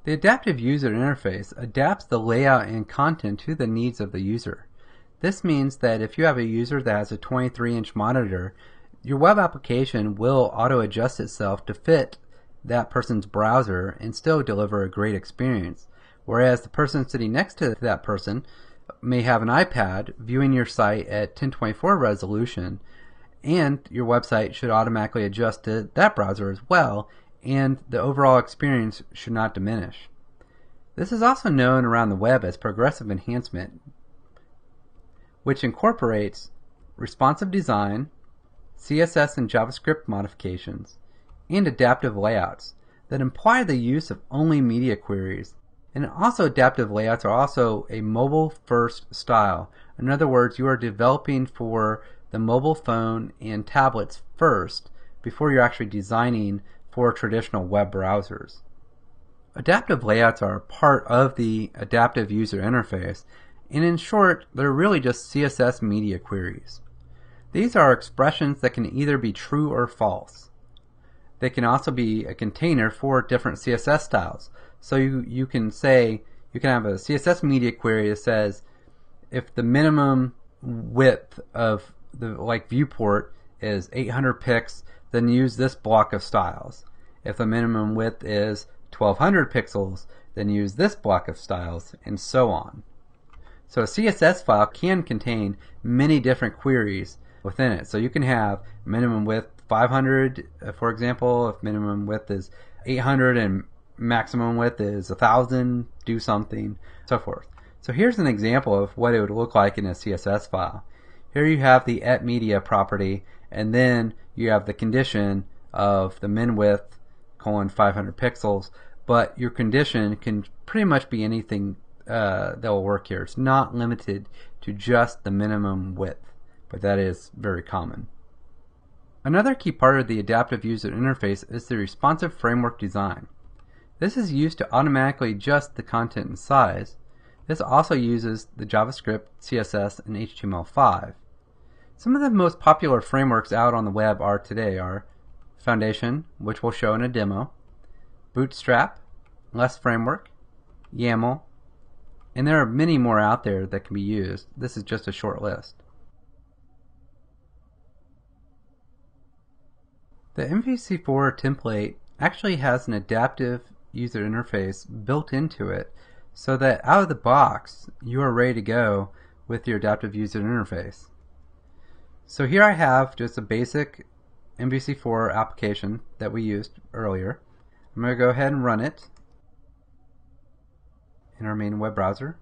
The adaptive user interface adapts the layout and content to the needs of the user. This means that if you have a user that has a 23-inch monitor, your web application will auto-adjust itself to fit that person's browser and still deliver a great experience. Whereas the person sitting next to that person may have an iPad viewing your site at 1024 resolution, and your website should automatically adjust to that browser as well, and the overall experience should not diminish. This is also known around the web as progressive enhancement, which incorporates responsive design, CSS and JavaScript modifications, and adaptive layouts that imply the use of only media queries. And also, adaptive layouts are also a mobile-first style. In other words, you are developing for the mobile phone and tablets first before you're actually designing for traditional web browsers. Adaptive layouts are part of the adaptive user interface, and in short, they're really just CSS media queries. These are expressions that can either be true or false. They can also be a container for different CSS styles. So you can say, you can have a CSS media query that says, if the minimum width of the viewport is 800 pixels, then use this block of styles. If the minimum width is 1200 pixels, then use this block of styles, and so on. So a CSS file can contain many different queries within it. So you can have minimum width 500, for example, if minimum width is 800 and maximum width is 1000, do something, so forth. So here's an example of what it would look like in a CSS file. Here you have the @media property, and then you have the condition of the min width colon 500 pixels, but your condition can pretty much be anything that will work here. It's not limited to just the minimum width, but that is very common. Another key part of the adaptive user interface is the responsive framework design. This is used to automatically adjust the content and size. This also uses the JavaScript, CSS, and HTML5. Some of the most popular frameworks out on the web today are Foundation, which we'll show in a demo, Bootstrap, Less Framework, YAML, and there are many more out there that can be used. This is just a short list. The MVC4 template actually has an adaptive user interface built into it so that out of the box you are ready to go with your adaptive user interface. So here I have just a basic MVC4 application that we used earlier. I'm going to go ahead and run it in our main web browser,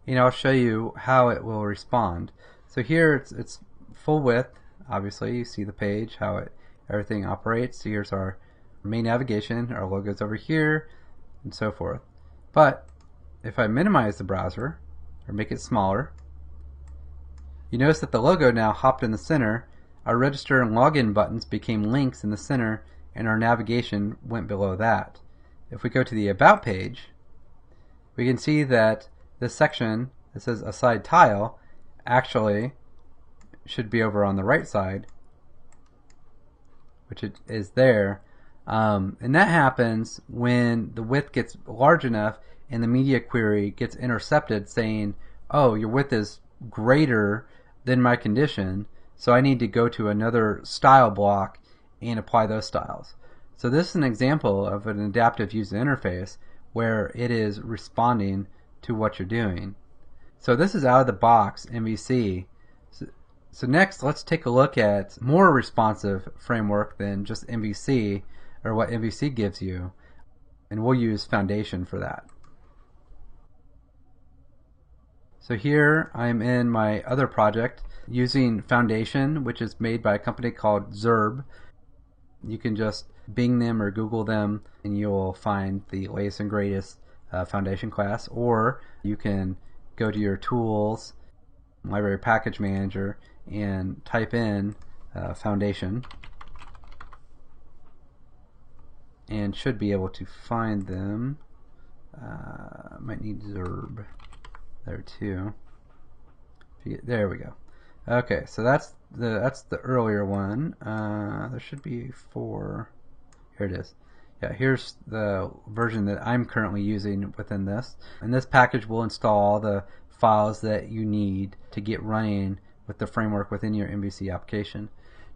and I'll show you how it will respond. So here it's full width. Obviously you see the page, how everything operates. So here's our main navigation, our logo's over here, and so forth. But if I minimize the browser or make it smaller, you notice that the logo now hopped in the center, our register and login buttons became links in the center, and our navigation went below that. If we go to the About page, we can see that this section that says Aside Tile actually should be over on the right side, which it is there. And that happens when the width gets large enough and the media query gets intercepted saying, oh, your width is greater than my condition, so I need to go to another style block and apply those styles. So this is an example of an adaptive user interface where it is responding to what you're doing. So this is out of the box MVC. So next, let's take a look at more responsive framework than just MVC, or what MVC gives you, and we'll use Foundation for that. So here I'm in my other project using Foundation, which is made by a company called Zurb. You can just Bing them or Google them and you'll find the latest and greatest Foundation class, or you can go to your tools, library package manager, and type in Foundation, and should be able to find them. Might need Zurb there too. There we go. Okay, so that's the earlier one. There should be 4. Here it is. Yeah, here's the version that I'm currently using within this. And this package will install all the files that you need to get running with the framework within your MVC application.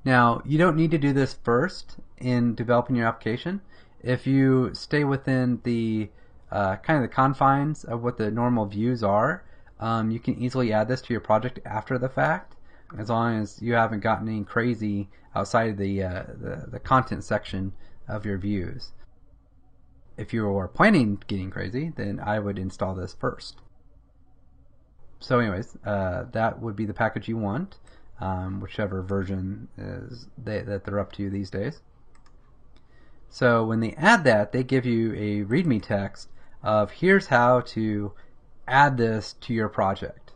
Now, you don't need to do this first in developing your application. If you stay within the kind of the confines of what the normal views are, you can easily add this to your project after the fact, as long as you haven't gotten any crazy outside of the content section of your views. If you were planning getting crazy, then I would install this first. So anyways, that would be the package you want, whichever version is that they're up to these days. So when they add that, they give you a README text of here's how to add this to your project.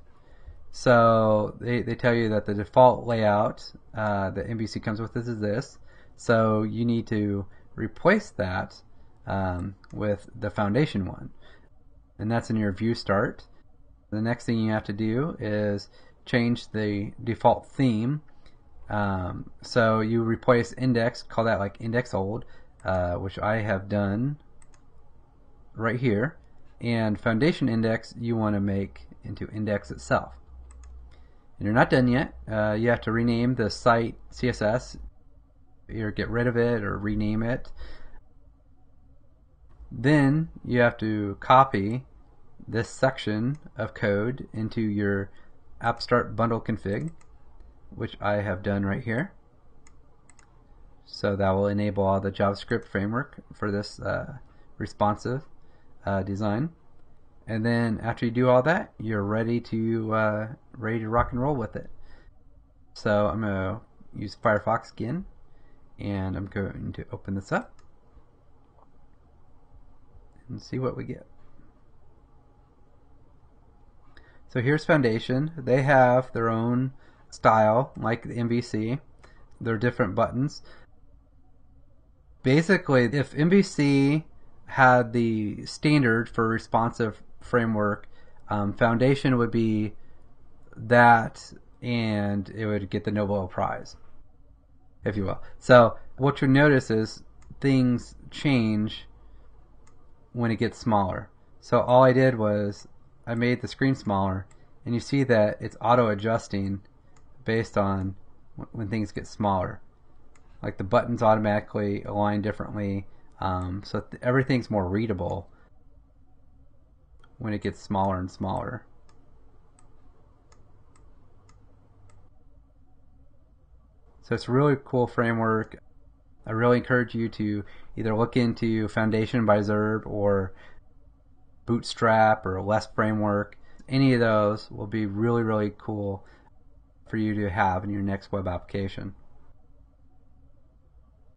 So they tell you that the default layout that MVC comes with is this. So you need to replace that with the foundation one. And that's in your view start. The next thing you have to do is change the default theme. So you replace index, call that like index old, which I have done right here. And foundation index you want to make into index itself. And you're not done yet. You have to rename the site CSS, either get rid of it or rename it. Then you have to copy this section of code into your app start bundle config, which I have done right here. So that will enable all the JavaScript framework for this responsive design. And then after you do all that, you're ready to rock and roll with it. So I'm going to use Firefox again, and I'm going to open this up and see what we get. So here's Foundation. They have their own style, like the MVC. They're different buttons. Basically, if MVC had the standard for responsive framework, Foundation would be that, and it would get the Nobel Prize, if you will. So what you'll notice is things change when it gets smaller. So all I did was I made the screen smaller, and you see that it's auto-adjusting based on when things get smaller. Like the buttons automatically align differently, so everything's more readable when it gets smaller and smaller. So it's a really cool framework. I really encourage you to either look into Foundation by Zurb or Bootstrap or Less Framework. Any of those will be really, really cool for you to have in your next web application.